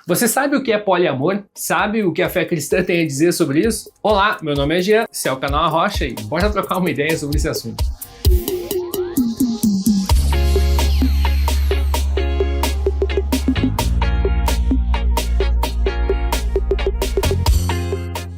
Você sabe o que é poliamor? Sabe o que a fé cristã tem a dizer sobre isso? Olá, meu nome é Jean, esse é o canal Arrocha e bora trocar uma ideia sobre esse assunto.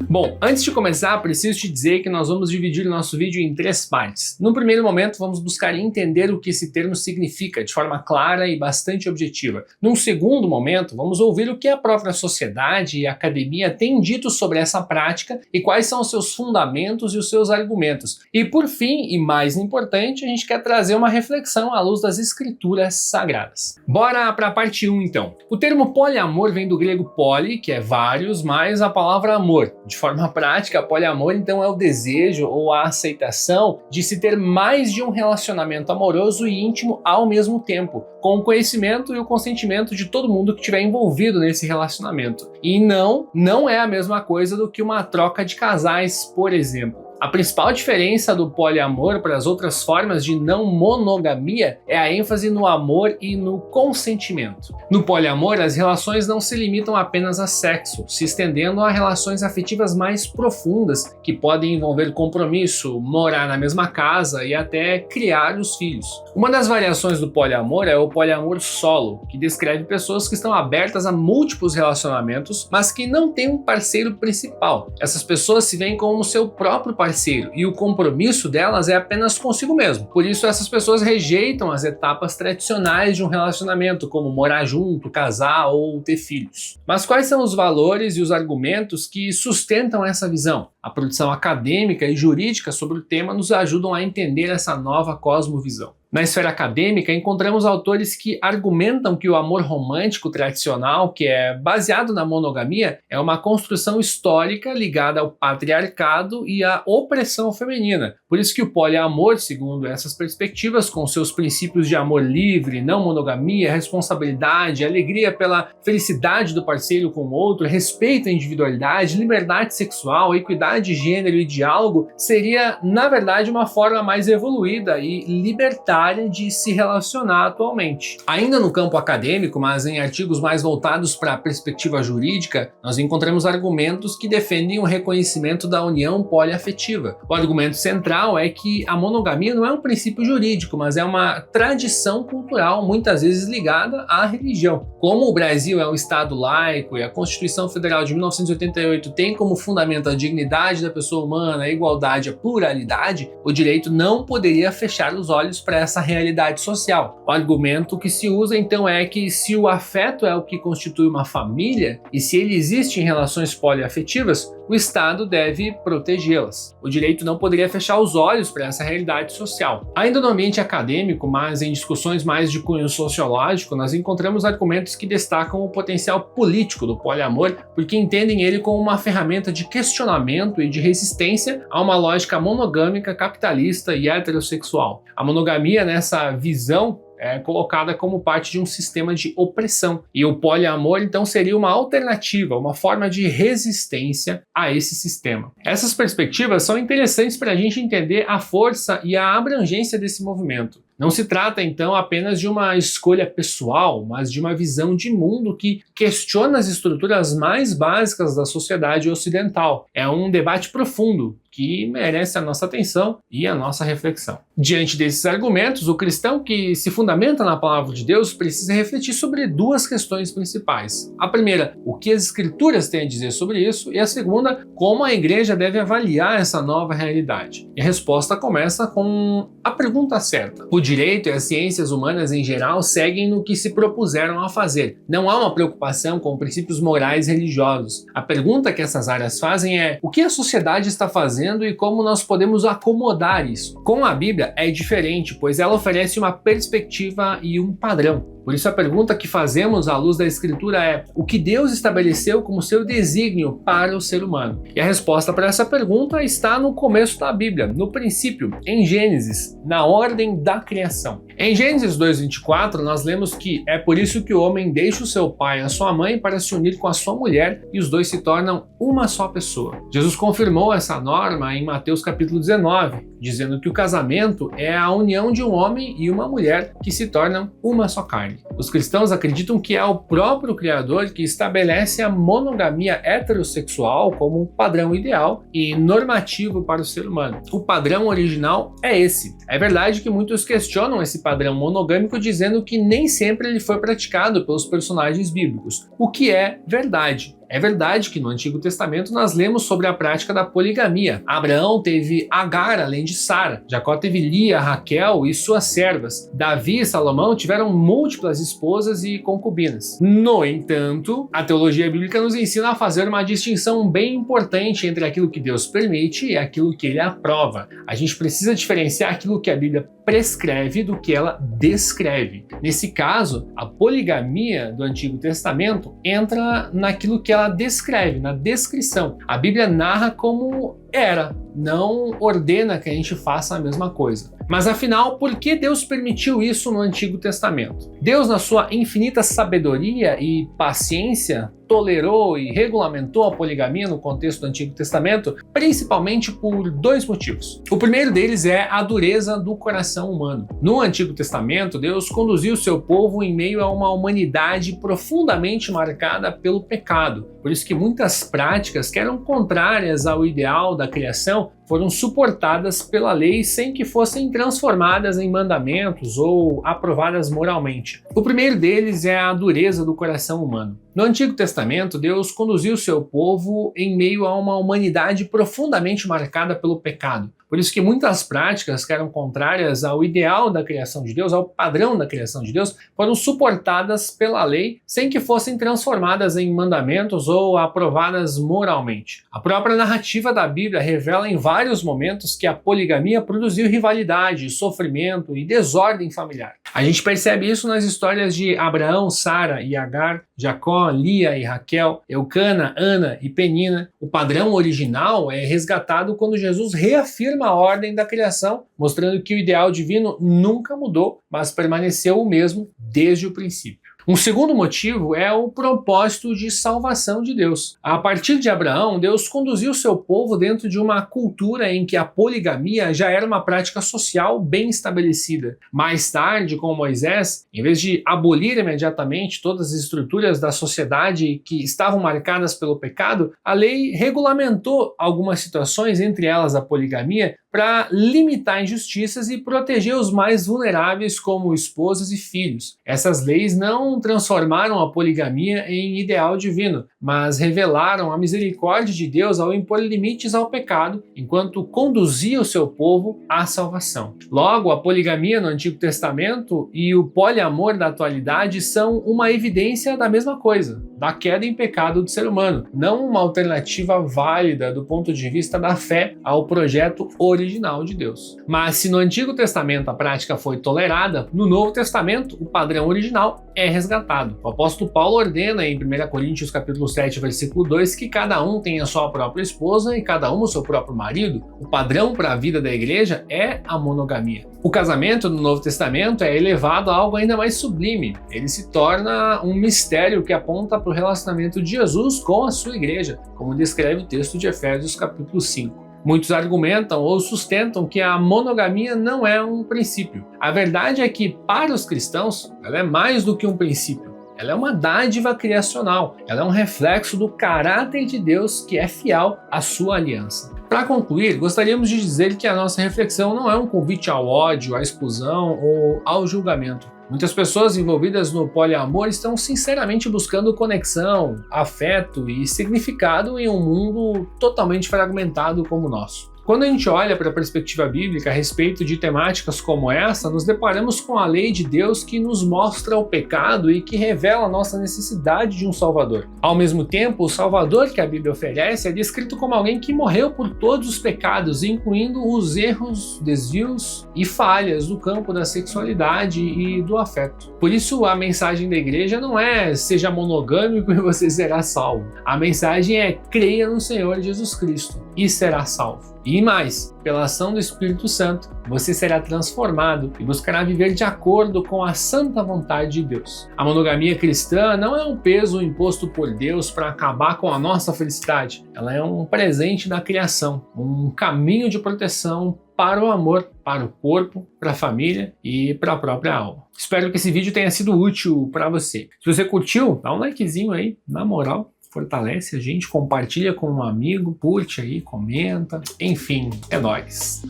Bom, antes de começar, preciso te dizer que nós vamos dividir o nosso vídeo em 3 partes. No primeiro momento, vamos buscar entender o que esse termo significa de forma clara e bastante objetiva. Num segundo momento, vamos ouvir o que a própria sociedade e a academia têm dito sobre essa prática e quais são os seus fundamentos e os seus argumentos. E por fim, e mais importante, a gente quer trazer uma reflexão à luz das escrituras sagradas. Bora para a parte 1 então. O termo poliamor vem do grego poli, que é vários, mais a palavra amor. De forma prática, poliamor então é o desejo ou a aceitação de se ter mais de um relacionamento amoroso e íntimo ao mesmo tempo, com o conhecimento e o consentimento de todo mundo que estiver envolvido nesse relacionamento. E não é a mesma coisa do que uma troca de casais, por exemplo. A principal diferença do poliamor para as outras formas de não monogamia é a ênfase no amor e no consentimento. No poliamor, as relações não se limitam apenas a sexo, se estendendo a relações afetivas mais profundas, que podem envolver compromisso, morar na mesma casa e até criar os filhos. Uma das variações do poliamor é o poliamor solo, que descreve pessoas que estão abertas a múltiplos relacionamentos, mas que não têm um parceiro principal. Essas pessoas se veem como seu próprio parceiro e o compromisso delas é apenas consigo mesmo. Por isso essas pessoas rejeitam as etapas tradicionais de um relacionamento, como morar junto, casar ou ter filhos. Mas quais são os valores e os argumentos que sustentam essa visão? A produção acadêmica e jurídica sobre o tema nos ajudam a entender essa nova cosmovisão. Na esfera acadêmica, encontramos autores que argumentam que o amor romântico tradicional, que é baseado na monogamia, é uma construção histórica ligada ao patriarcado e à opressão feminina. Por isso que o poliamor, segundo essas perspectivas, com seus princípios de amor livre, não monogamia, responsabilidade, alegria pela felicidade do parceiro com o outro, respeito à individualidade, liberdade sexual, equidade de gênero e diálogo, seria, na verdade, uma forma mais evoluída e libertária de se relacionar atualmente. Ainda no campo acadêmico, mas em artigos mais voltados para a perspectiva jurídica, nós encontramos argumentos que defendem o reconhecimento da união poliafetiva. O argumento central é que a monogamia não é um princípio jurídico, mas é uma tradição cultural, muitas vezes ligada à religião. Como o Brasil é um estado laico e a Constituição Federal de 1988 tem como fundamento a dignidade da pessoa humana, a igualdade, a pluralidade, o direito não poderia fechar os olhos para essa realidade social. O argumento que se usa então é que se o afeto é o que constitui uma família e se ele existe em relações poliafetivas, o Estado deve protegê-las. O direito não poderia fechar os olhos para essa realidade social. Ainda no ambiente acadêmico, mas em discussões mais de cunho sociológico, nós encontramos argumentos que destacam o potencial político do poliamor, porque entendem ele como uma ferramenta de questionamento e de resistência a uma lógica monogâmica, capitalista e heterossexual. A monogamia, nessa visão, é colocada como parte de um sistema de opressão. E o poliamor, então, seria uma alternativa, uma forma de resistência a esse sistema. Essas perspectivas são interessantes para a gente entender a força e a abrangência desse movimento. Não se trata, então, apenas de uma escolha pessoal, mas de uma visão de mundo que questiona as estruturas mais básicas da sociedade ocidental. É um debate profundo que merece a nossa atenção e a nossa reflexão. Diante desses argumentos, o cristão que se fundamenta na palavra de Deus precisa refletir sobre 2 questões principais. A primeira, o que as escrituras têm a dizer sobre isso, e a segunda, como a igreja deve avaliar essa nova realidade. E a resposta começa com a pergunta certa. O direito e as ciências humanas em geral seguem no que se propuseram a fazer. Não há uma preocupação com princípios morais e religiosos. A pergunta que essas áreas fazem é: o que a sociedade está fazendo e como nós podemos acomodar isso? Com a Bíblia é diferente, pois ela oferece uma perspectiva e um padrão. Por isso a pergunta que fazemos à luz da Escritura é: o que Deus estabeleceu como seu desígnio para o ser humano? E a resposta para essa pergunta está no começo da Bíblia, no princípio, em Gênesis, na ordem da criação. Em Gênesis 2:24, nós lemos que é por isso que o homem deixa o seu pai e a sua mãe para se unir com a sua mulher e os dois se tornam uma só pessoa. Jesus confirmou essa norma em Mateus capítulo 19, dizendo que o casamento é a união de um homem e uma mulher que se tornam uma só carne. dele. Os cristãos acreditam que é o próprio Criador que estabelece a monogamia heterossexual como um padrão ideal e normativo para o ser humano. O padrão original é esse. É verdade que muitos questionam esse padrão monogâmico dizendo que nem sempre ele foi praticado pelos personagens bíblicos, o que é verdade. É verdade que no Antigo Testamento nós lemos sobre a prática da poligamia. Abraão teve Agar além de Sara. Jacó teve Lia, Raquel e suas servas. Davi e Salomão tiveram múltiplas esposas e concubinas. No entanto, a teologia bíblica nos ensina a fazer uma distinção bem importante entre aquilo que Deus permite e aquilo que ele aprova. A gente precisa diferenciar aquilo que a Bíblia prescreve do que ela descreve. Nesse caso, a poligamia do Antigo Testamento entra naquilo que ela descreve, na descrição. A Bíblia narra como era, não ordena que a gente faça a mesma coisa. Mas afinal, por que Deus permitiu isso no Antigo Testamento? Deus, na sua infinita sabedoria e paciência, tolerou e regulamentou a poligamia no contexto do Antigo Testamento, principalmente por dois motivos. O primeiro deles é a dureza do coração humano. No Antigo Testamento, Deus conduziu seu povo em meio a uma humanidade profundamente marcada pelo pecado. Por isso que muitas práticas que eram contrárias ao ideal da criação foram suportadas pela lei sem que fossem transformadas em mandamentos ou aprovadas moralmente. O primeiro deles é a dureza do coração humano. No Antigo Testamento, Deus conduziu seu povo em meio a uma humanidade profundamente marcada pelo pecado. Por isso que muitas práticas que eram contrárias ao ideal da criação de Deus, ao padrão da criação de Deus, foram suportadas pela lei sem que fossem transformadas em mandamentos ou aprovadas moralmente. A própria narrativa da Bíblia revela em vários momentos que a poligamia produziu rivalidade, sofrimento e desordem familiar. A gente percebe isso nas histórias de Abraão, Sara e Agar, Jacó, Lia e Raquel, Eucana, Ana e Penina. O padrão original é resgatado quando Jesus reafirma a ordem da criação, mostrando que o ideal divino nunca mudou, mas permaneceu o mesmo desde o princípio. Um segundo motivo é o propósito de salvação de Deus. A partir de Abraão, Deus conduziu seu povo dentro de uma cultura em que a poligamia já era uma prática social bem estabelecida. Mais tarde, com Moisés, em vez de abolir imediatamente todas as estruturas da sociedade que estavam marcadas pelo pecado, a lei regulamentou algumas situações, entre elas a poligamia, para limitar injustiças e proteger os mais vulneráveis, como esposas e filhos. Essas leis não transformaram a poligamia em ideal divino, mas revelaram a misericórdia de Deus ao impor limites ao pecado, enquanto conduzia o seu povo à salvação. Logo, a poligamia no Antigo Testamento e o poliamor da atualidade são uma evidência da mesma coisa, da queda em pecado do ser humano, não uma alternativa válida do ponto de vista da fé ao projeto original de Deus. Mas se no Antigo Testamento a prática foi tolerada, no Novo Testamento o padrão original é resgatado. O apóstolo Paulo ordena em 1 Coríntios capítulo 7, versículo 2, que cada um tenha sua própria esposa e cada um o seu próprio marido. O padrão para a vida da igreja é a monogamia. O casamento no Novo Testamento é elevado a algo ainda mais sublime. Ele se torna um mistério que aponta para o relacionamento de Jesus com a sua igreja, como descreve o texto de Efésios capítulo 5. Muitos argumentam ou sustentam que a monogamia não é um princípio. A verdade é que, para os cristãos, ela é mais do que um princípio. Ela é uma dádiva criacional. Ela é um reflexo do caráter de Deus que é fiel à sua aliança. Para concluir, gostaríamos de dizer que a nossa reflexão não é um convite ao ódio, à exclusão ou ao julgamento. Muitas pessoas envolvidas no poliamor estão sinceramente buscando conexão, afeto e significado em um mundo totalmente fragmentado como o nosso. Quando a gente olha para a perspectiva bíblica a respeito de temáticas como essa, nos deparamos com a lei de Deus que nos mostra o pecado e que revela a nossa necessidade de um Salvador. Ao mesmo tempo, o Salvador que a Bíblia oferece é descrito como alguém que morreu por todos os pecados, incluindo os erros, desvios e falhas do campo da sexualidade e do afeto. Por isso, a mensagem da igreja não é seja monogâmico e você será salvo. A mensagem é creia no Senhor Jesus Cristo e será salvo. E mais, pela ação do Espírito Santo, você será transformado e buscará viver de acordo com a santa vontade de Deus. A monogamia cristã não é um peso imposto por Deus para acabar com a nossa felicidade. Ela é um presente da criação, um caminho de proteção para o amor, para o corpo, para a família e para a própria alma. Espero que esse vídeo tenha sido útil para você. Se você curtiu, dá um likezinho aí, na moral. Fortalece a gente, compartilha com um amigo, curte aí, comenta, enfim, é nóis.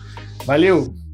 Valeu!